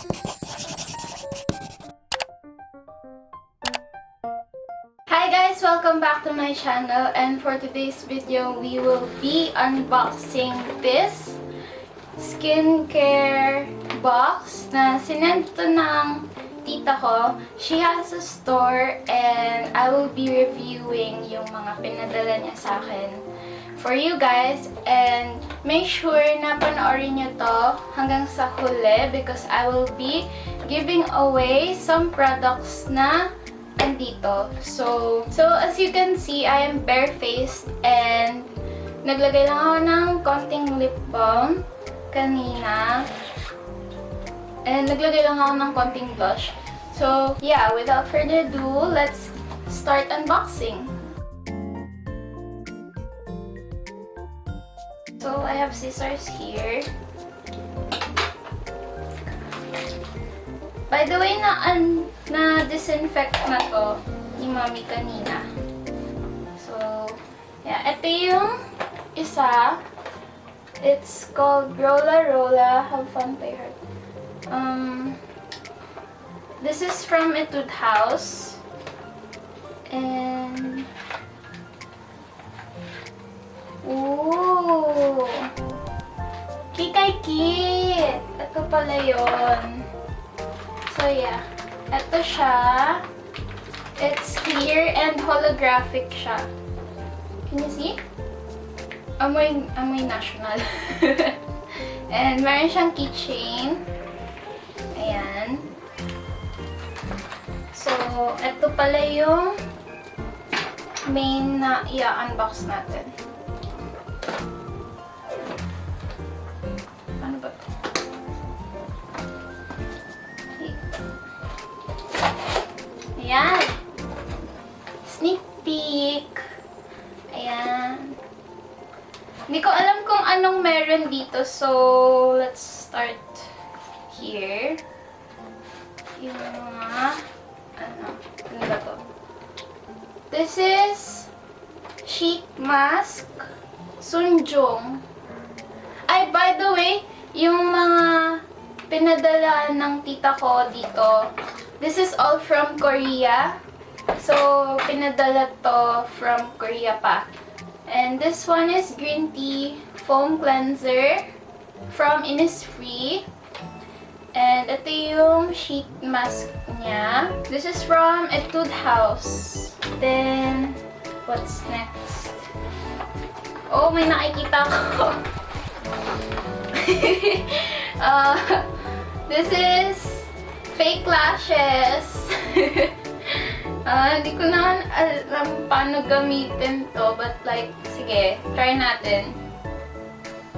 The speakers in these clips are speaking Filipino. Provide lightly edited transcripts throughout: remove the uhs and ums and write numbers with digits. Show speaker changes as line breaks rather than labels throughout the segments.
Hi guys! Welcome back to my channel, and for today's video, we will be unboxing this skincare box na sinend to ng tita ko. She has a store and I will be reviewing yung mga pinadala niya sa akin for you guys, and make sure na panoorin nyo to hanggang sa huli because I will be giving away some products na andito. So as you can see, I am barefaced and naglagay lang ako ng konting lip balm kanina. And naglagay lang ako ng konting blush. So yeah, without further ado, let's start unboxing. So I have scissors here. By the way, na-disinfect na to ni Mami kanina. So, yeah. Ito yung isa. It's called Rolla Rolla. Have fun, play hard. This is from Etude House. And ooh! Kikay-kit! Ito pala yun. So yeah, ito siya. It's clear and holographic siya. Can you see? Amoy national. And meron siyang keychain. Ayan. So, ito pala yung main na i-unbox natin. Ano ba ito? Ayan. Sneak peek. Ayan. Hindi ko alam kung anong meron dito. So, let's start here. Yung mga, ano ba to? This is sheet mask. Sunjong. Ay, by the way, yung mga pinadala ng tita ko dito, this is all from Korea. So, pinadala to from Korea pa. And this one is green tea foam cleanser from Innisfree. And ito yung sheet mask niya. This is from Etude House. Then, what's next? Oh, may nakikita ko. This is fake lashes. Hindi ko na alam paano gamitin to, but like, sige, try natin.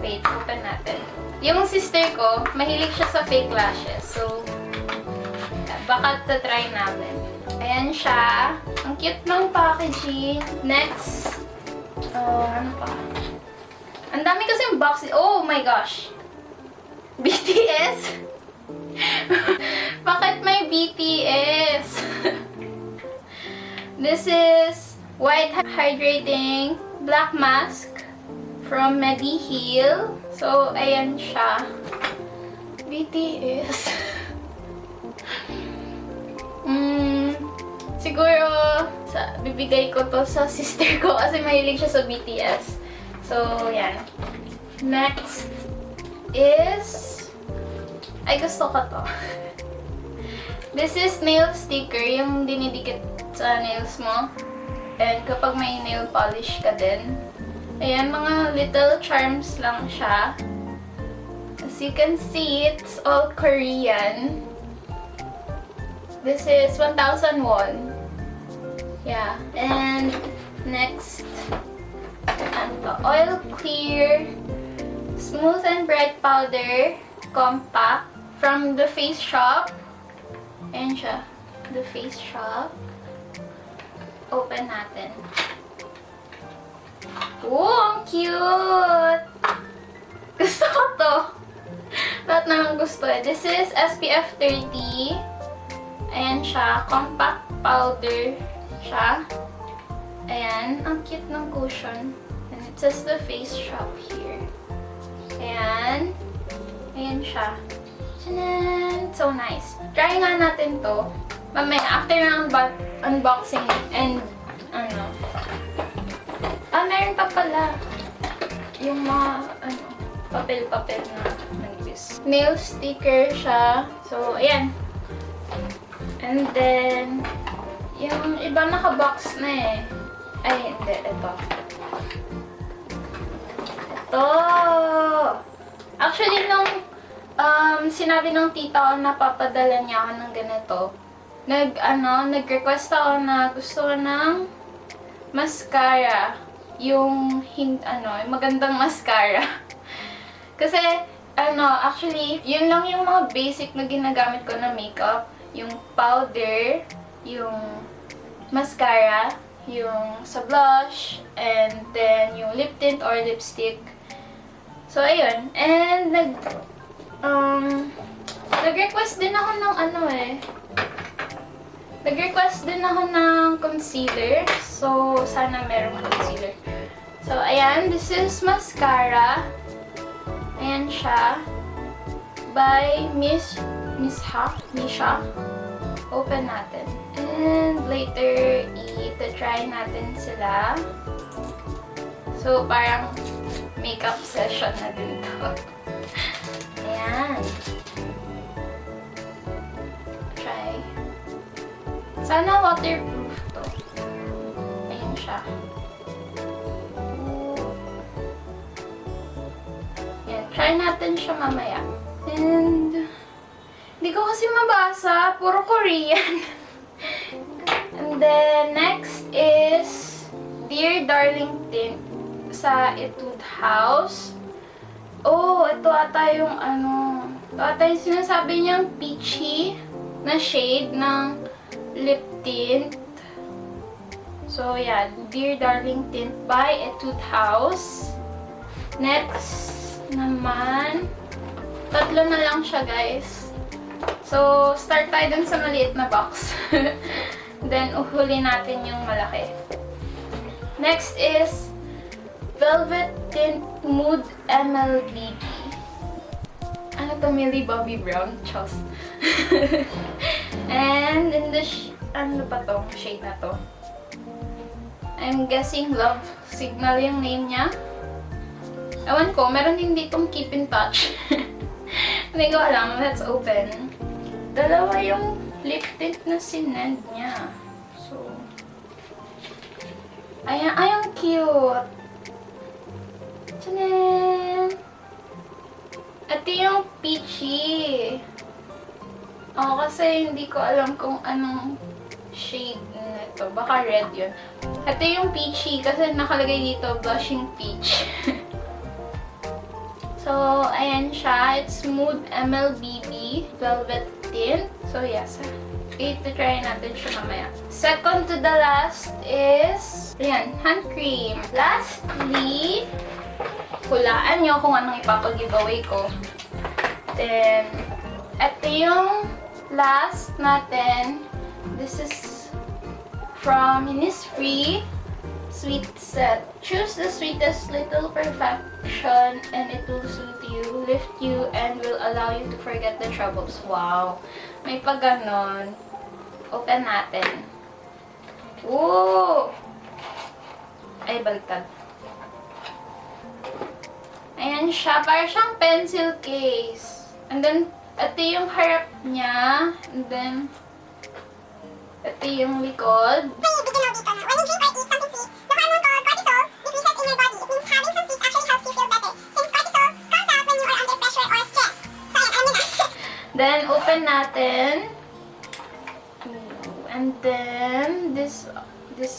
Wait, open natin. Yung sister ko, mahilig siya sa fake lashes. So, baka try namin. Ayan siya. Ang cute ng packaging. Next. Ano pa? Ang dami kasing boxes. Oh my gosh. BTS? Bakit may BTS? This is white hydrating black mask from Mediheal. So, ayan siya. BTS. Siguro, bibigay ko to sa sister ko kasi mahilig siya sa BTS. So, yan. Next is, ay, gusto ko to. This is nail sticker, yung dinidikit sa nails mo. And kapag may nail polish ka din. Ayan, mga little charms lang siya. As you can see, it's all Korean. This is 1,000 won. Yeah. And next, oil clear, smooth and bright powder, compact, from the Face Shop. Ayan siya. The Face Shop. Open natin. Oh, ang cute! Gusto ko to. Lahat naman gusto eh. This is SPF 30. Ayan siya. Compact powder siya. Ayan. Ang cute ng cushion. And it says the Face Shop here. Ayan. Ayan siya. Tanan! So nice. Try nga natin to. Mamaya, after ng unboxing and ano. Meron pa pala. Yung mga, papel-papel na manipis. Nail sticker siya. So, ayan. And then, yung iba naka-box na eh. Ay, hindi. Ito. Ito! Actually, nung sinabi ng tita ko na papadala niya ako ng ganito, nag-request ako na gusto ko ng mascara. Yung magandang mascara. Kasi, actually, yun lang yung mga basic na ginagamit ko na makeup. Yung powder, yung mascara, yung sa blush, and then yung lip tint or lipstick. So, ayun. And, nag-request din ako ng Nag-request din ako ng concealer. So, sana merong concealer. So, ayan. This is mascara. Ayan siya. By Misha. Open natin. And later, i-try natin sila. So, parang makeup session na din to. Ayan. Try. Sana waterproof to. Ayan siya. Ayan. Try natin siya mamaya. And, hindi ko kasi mabasa. Puro Korean. And then, next is Dear Darling Tint sa Etude House. Oh, ito ata yung ito ata yung sinasabi niyang peachy na shade ng lip tint. So, yeah. Dear Darling Tint by Etude House. Next naman, tatlo na lang siya, guys. So, start tayo dun sa maliit na box. Then, uhuli natin yung malaki. Next is Velvet Tint Mood MLBB. Ano to, Millie Bobby Brown? Chos. And in the ano pa to? Shade na to. I'm guessing Love Signal yung name niya. Ewan ko, meron din ditong Keep in Touch. Hindi ko alam. Let's open. Dalawa yung lip tint na sinend niya. So, ayan, cute. Tanan! Ito yung peachy. Kasi hindi ko alam kung anong shade nito. Baka red yun. Ito yung peachy kasi nakalagay dito, blushing peach. So, ayan siya. It's Mood MLBB Velvet Tint. So, yes. I-try natin siya mamaya. Second to the last is, ayan, hand cream. Lastly, hulaan nyo kung anong ipapag-giveaway ko. Then, ito yung last natin. This is from Innisfree Sweet Set. Choose the sweetest little perfection and it will soothe you, lift you, and will allow you to forget the troubles. Wow! May pag ganon. Open natin. Ooh! Ay, baliktad. Ayan siya. Parang siyang pencil case. And then, ito yung harap niya. And then, ito yung likod.
May bigyan mo dito na when you drink or eat something sweet, the hormone called cortisol decreases in your body. It means having some sweets actually helps you feel better. Since cortisol comes out when you are under pressure or stress. So, ayan, alam niyo na.
Then, open natin. And then, this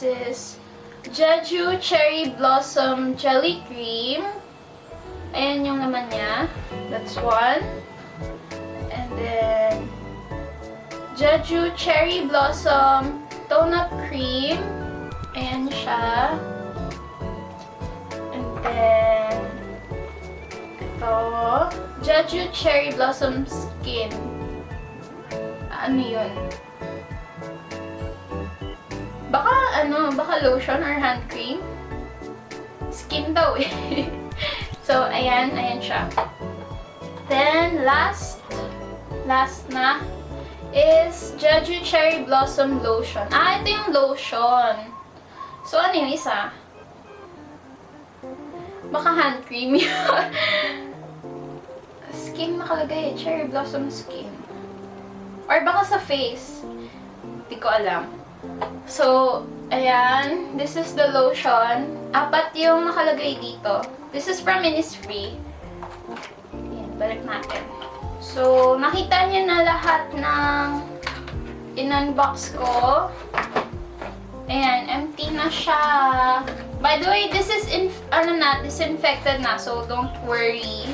is Jeju Cherry Blossom Jelly Cream. Ayan yung naman niya. That's one. And then, Jeju Cherry Blossom Tone-Up Cream. Ayan siya. And then, ito, Jeju Cherry Blossom Skin. Ano yun? Baka lotion or hand cream. Skin daw eh. So, ayan siya. Then, last last na, is Jeju Cherry Blossom Lotion. Ah, ito yung lotion. So, ano yung isa? Baka hand cream yun. Skin nakalagay eh. Cherry Blossom Skin. Or baka sa face. Hindi ko alam. So, ayan. This is the lotion. 4 yung nakalagay dito. This is from Innisfree. Ayan, balik natin. So, nakita niyo na lahat ng in-unbox ko. Ayan, empty na siya. By the way, this is disinfected na, so don't worry.